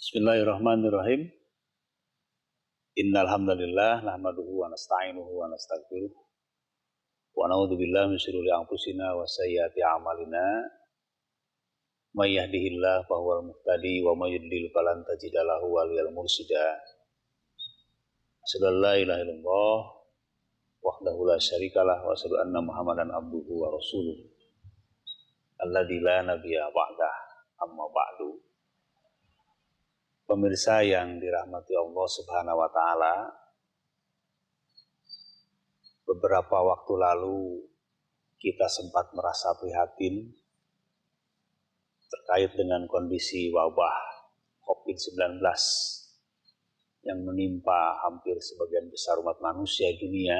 Bismillahirrahmanirrahim. Innal hamdalillah nahmaduhu wa nasta'inuhu wa nastaghfiruh wa na'udzubillahi min syururi anfusina wa sayyiati a'malina. May yahdihillahu fahuwal muhtadi wa may yudlil falan tajida lahu waliyyan mursyida. Asyhadu an la ilaha illallah wahdahu la syarikalah wa asyhadu anna Muhammadan abduhu wa rasuluh. Alladzi la nabiyya ba'dah. Amma ba'du. Pemirsa yang dirahmati Allah Subhanahu wa Ta'ala, beberapa waktu lalu kita sempat merasa prihatin terkait dengan kondisi wabah COVID-19 yang menimpa hampir sebagian besar umat manusia di dunia,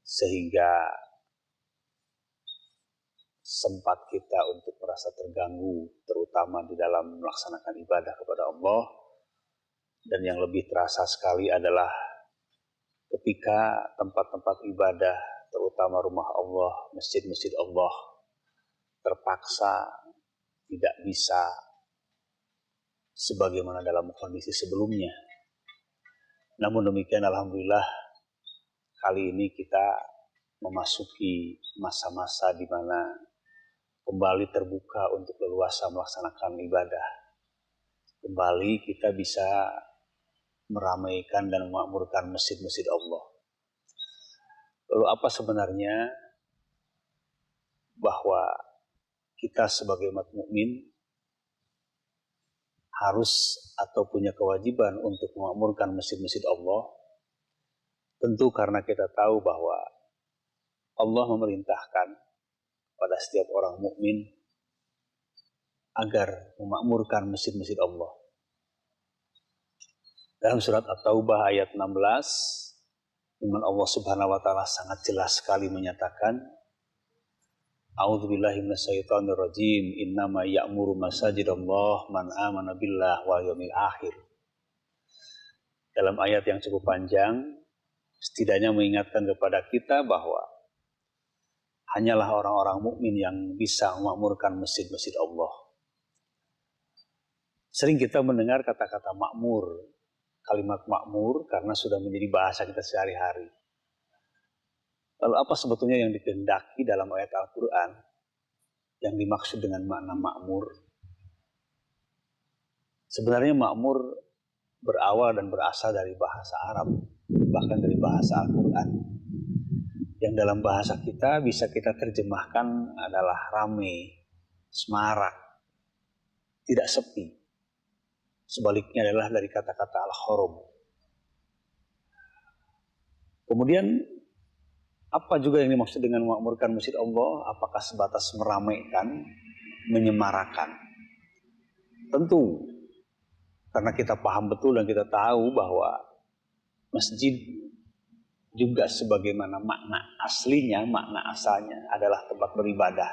sehingga sempat kita untuk merasa terganggu, terutama di dalam melaksanakan ibadah kepada Allah. Dan yang lebih terasa sekali adalah ketika tempat-tempat ibadah, terutama rumah Allah, masjid-masjid Allah, terpaksa tidak bisa sebagaimana dalam kondisi sebelumnya. Namun demikian, alhamdulillah, kali ini kita memasuki masa-masa di mana kembali terbuka untuk leluasa melaksanakan ibadah. Kembali kita bisa meramaikan dan memakmurkan masjid-masjid Allah. Lalu apa sebenarnya bahwa kita sebagai umat mukmin harus atau punya kewajiban untuk memakmurkan masjid-masjid Allah? Tentu karena kita tahu bahwa Allah memerintahkan pada setiap orang mukmin agar memakmurkan masjid-masjid Allah. Dalam surat At-Taubah ayat 16, firman Allah Subhanahu wa Ta'ala sangat jelas sekali menyatakan, A'udzubillahi minasyaitonir rajim, innama ya'muru masajidallah man amana billah wal yaumil akhir. Dalam ayat yang cukup panjang, setidaknya mengingatkan kepada kita bahwa hanyalah orang-orang mukmin yang bisa memakmurkan masjid-masjid Allah. Sering kita mendengar kata-kata makmur, kalimat makmur karena sudah menjadi bahasa kita sehari-hari. Lalu apa sebetulnya yang dikehendaki dalam ayat Al-Quran yang dimaksud dengan makna makmur? Sebenarnya makmur berawal dan berasal dari bahasa Arab, bahkan dari bahasa Al-Quran. Yang dalam bahasa kita bisa kita terjemahkan adalah ramai, semarak, tidak sepi. Sebaliknya adalah dari kata-kata al-kharum. Kemudian apa juga yang dimaksud dengan memakmurkan masjid Allah? Apakah sebatas meramaikan, menyemarakan? Tentu, karena kita paham betul dan kita tahu bahwa masjid juga sebagaimana makna aslinya, makna asalnya adalah tempat beribadah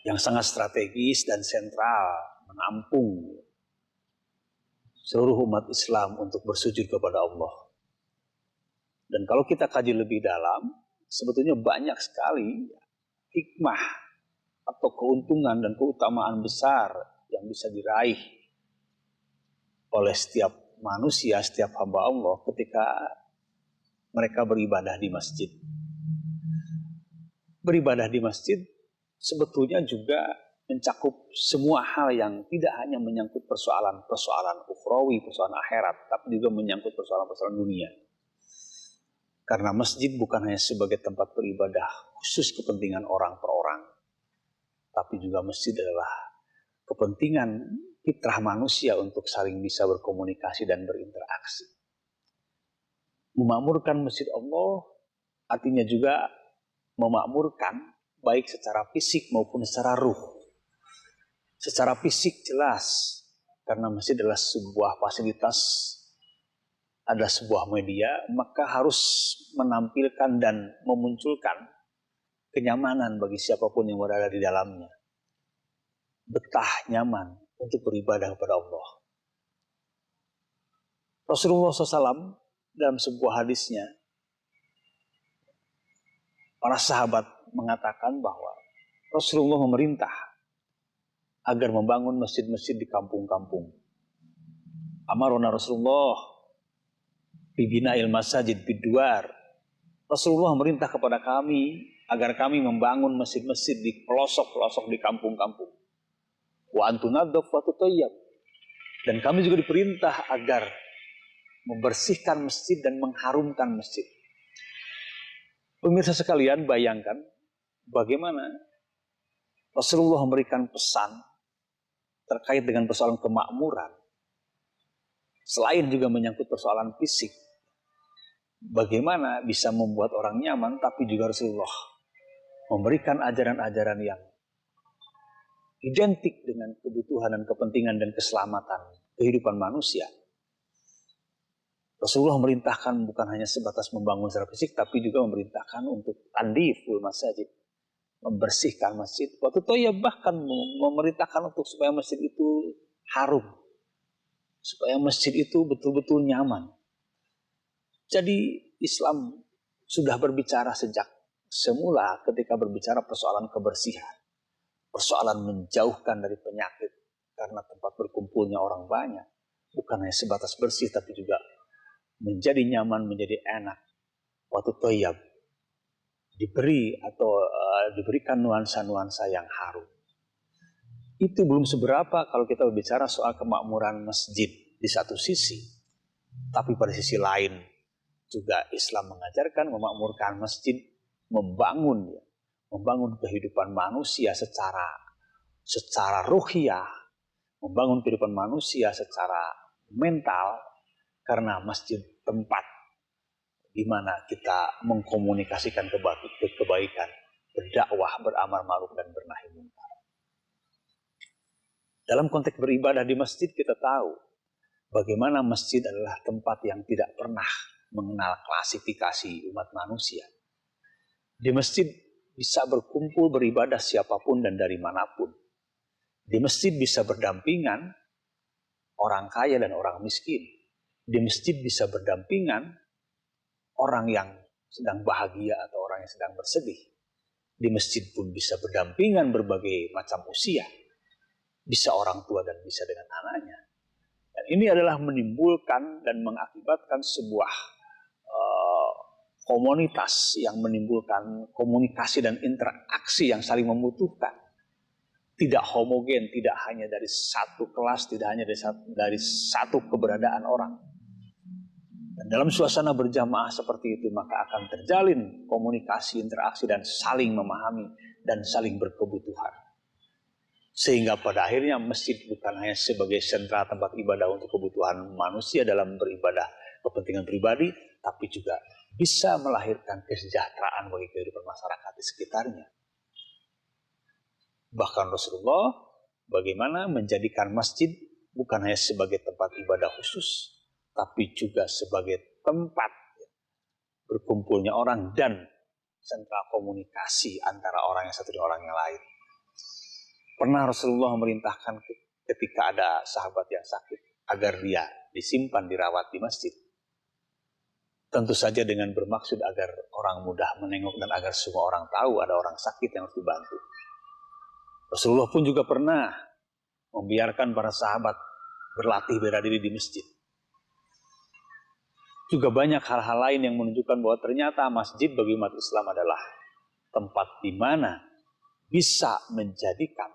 yang sangat strategis dan sentral, menampung seluruh umat Islam untuk bersujud kepada Allah. Dan kalau kita kaji lebih dalam, sebetulnya banyak sekali hikmah atau keuntungan dan keutamaan besar yang bisa diraih oleh setiap manusia, setiap hamba Allah ketika mereka beribadah di masjid. Beribadah di masjid sebetulnya juga mencakup semua hal yang tidak hanya menyangkut persoalan-persoalan ukhrawi, persoalan akhirat, tapi juga menyangkut persoalan-persoalan dunia. Karena masjid bukan hanya sebagai tempat beribadah khusus kepentingan orang per orang, tapi juga masjid adalah kepentingan fitrah manusia untuk saling bisa berkomunikasi dan berinteraksi. Memakmurkan masjid Allah artinya juga memakmurkan baik secara fisik maupun secara ruh. Secara fisik jelas, karena masjid adalah sebuah fasilitas, adalah sebuah media, maka harus menampilkan dan memunculkan kenyamanan bagi siapapun yang berada di dalamnya. Betah, nyaman untuk beribadah kepada Allah. Rasulullah SAW dalam sebuah hadisnya, para sahabat mengatakan bahwa Rasulullah memerintah agar membangun masjid-masjid di kampung-kampung. Amarona Rasulullah bibina'il masajid biduar. Rasulullah merintah kepada kami agar kami membangun masjid-masjid di pelosok-pelosok di kampung-kampung. Wa antunadzaf wa tutayyab. Dan kami juga diperintah agar membersihkan masjid dan mengharumkan masjid. Pemirsa sekalian, bayangkan bagaimana Rasulullah memberikan pesan terkait dengan persoalan kemakmuran. Selain juga menyangkut persoalan fisik, bagaimana bisa membuat orang nyaman, tapi juga Rasulullah memberikan ajaran-ajaran yang identik dengan kebutuhan dan kepentingan dan keselamatan kehidupan manusia. Rasulullah merintahkan bukan hanya sebatas membangun secara fisik, tapi juga memerintahkan untuk tandiful masjid, membersihkan masjid. Waktu itu ya bahkan memerintahkan untuk supaya masjid itu harum, supaya masjid itu betul-betul nyaman. Jadi Islam sudah berbicara sejak semula ketika berbicara persoalan kebersihan, persoalan menjauhkan dari penyakit karena tempat berkumpulnya orang banyak. Bukan hanya sebatas bersih, tapi juga menjadi nyaman, menjadi enak. Waktu toyab diberikan nuansa-nuansa yang harum. Itu belum seberapa kalau kita berbicara soal kemakmuran masjid di satu sisi. Tapi pada sisi lain juga Islam mengajarkan memakmurkan masjid, membangun kehidupan manusia secara ruhiyah, membangun kehidupan manusia secara mental, karena masjid tempat di mana kita mengkomunikasikan kebaikan, berdakwah, beramar ma'ruf dan bernahi munkar. Dalam konteks beribadah di masjid kita tahu bagaimana masjid adalah tempat yang tidak pernah mengenal klasifikasi umat manusia. Di masjid bisa berkumpul beribadah siapapun dan dari manapun. Di masjid bisa berdampingan orang kaya dan orang miskin. Di masjid bisa berdampingan orang yang sedang bahagia atau orang yang sedang bersedih. Di masjid pun bisa berdampingan berbagai macam usia. Bisa orang tua dan bisa dengan anaknya. Dan ini adalah menimbulkan dan mengakibatkan sebuah komunitas yang menimbulkan komunikasi dan interaksi yang saling membutuhkan. Tidak homogen, tidak hanya dari satu kelas, tidak hanya dari satu keberadaan orang. Dan dalam suasana berjamaah seperti itu, maka akan terjalin komunikasi, interaksi, dan saling memahami dan saling berkebutuhan. Sehingga pada akhirnya masjid bukan hanya sebagai sentra tempat ibadah untuk kebutuhan manusia dalam beribadah kepentingan pribadi, tapi juga bisa melahirkan kesejahteraan bagi kehidupan masyarakat di sekitarnya. Bahkan Rasulullah bagaimana menjadikan masjid bukan hanya sebagai tempat ibadah khusus, tapi juga sebagai tempat berkumpulnya orang dan sentra komunikasi antara orang yang satu dan orang yang lain. Pernah Rasulullah memerintahkan ketika ada sahabat yang sakit agar dia disimpan, dirawat di masjid. Tentu saja dengan bermaksud agar orang mudah menengok dan agar semua orang tahu ada orang sakit yang harus dibantu. Rasulullah pun juga pernah membiarkan para sahabat berlatih bela diri di masjid. Juga banyak hal-hal lain yang menunjukkan bahwa ternyata masjid bagi umat Islam adalah tempat di mana bisa menjadikan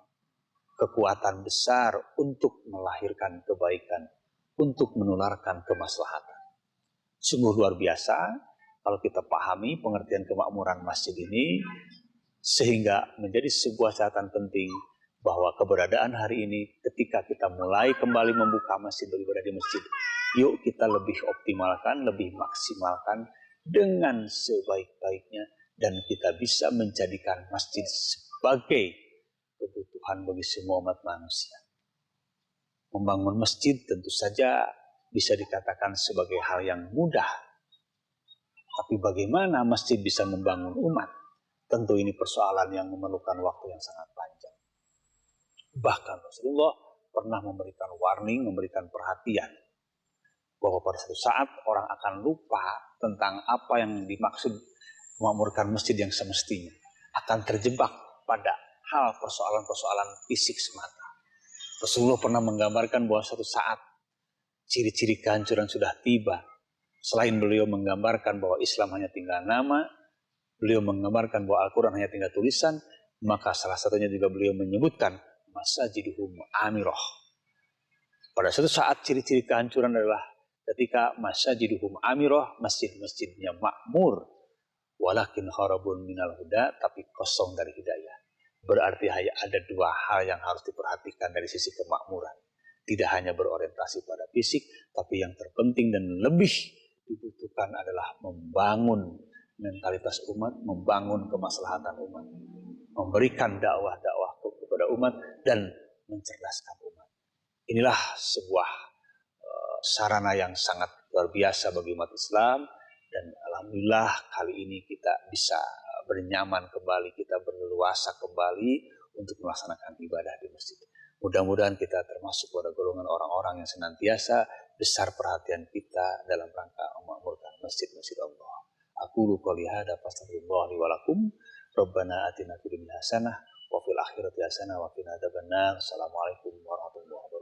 kekuatan besar untuk melahirkan kebaikan, untuk menularkan kemaslahatan. Sungguh luar biasa kalau kita pahami pengertian kemakmuran masjid ini, sehingga menjadi sebuah catatan penting bahwa keberadaan hari ini ketika kita mulai kembali membuka masjid, beribadah di masjid, yuk kita lebih optimalkan, lebih maksimalkan dengan sebaik-baiknya, dan kita bisa menjadikan masjid sebagai kebutuhan bagi semua umat manusia. Membangun masjid tentu saja bisa dikatakan sebagai hal yang mudah. Tapi bagaimana masjid bisa membangun umat? Tentu ini persoalan yang memerlukan waktu yang sangat panjang. Bahkan Rasulullah pernah memberikan warning, memberikan perhatian bahwa pada suatu saat orang akan lupa tentang apa yang dimaksud memakmurkan masjid yang semestinya. Akan terjebak pada hal persoalan-persoalan fisik semata. Rasulullah pernah menggambarkan bahwa suatu saat ciri-ciri kehancuran sudah tiba. Selain beliau menggambarkan bahwa Islam hanya tinggal nama, beliau menggambarkan bahwa Al-Quran hanya tinggal tulisan, maka salah satunya juga beliau menyebutkan masajiduhum amirah. Pada suatu saat ciri-ciri kehancuran adalah ketika masajiduhum amirah, masjid-masjidnya makmur, walakin kharabun minal huda, tapi kosong dari hidayah. Berarti ada dua hal yang harus diperhatikan dari sisi kemakmuran. Tidak hanya berorientasi pada fisik, tapi yang terpenting dan lebih dibutuhkan adalah membangun mentalitas umat, membangun kemaslahatan umat, memberikan dakwah-dakwah kepada umat, dan mencerdaskan umat. Inilah sebuah sarana yang sangat luar biasa bagi umat Islam, dan alhamdulillah kali ini kita bisa bernyaman kembali, kita berleluasa kembali untuk melaksanakan ibadah di masjid. Mudah-mudahan kita termasuk pada golongan orang-orang yang senantiasa besar perhatian kita dalam rangka memakmurkan masjid-masjid Allah. Aqulu qouli hadza fastaghfirullah li wa lakum. Rabbana atina fid dunya hasanah wa fil akhirati hasanah wa qina adzabannar. Assalamualaikum warahmatullahi wabarakatuh.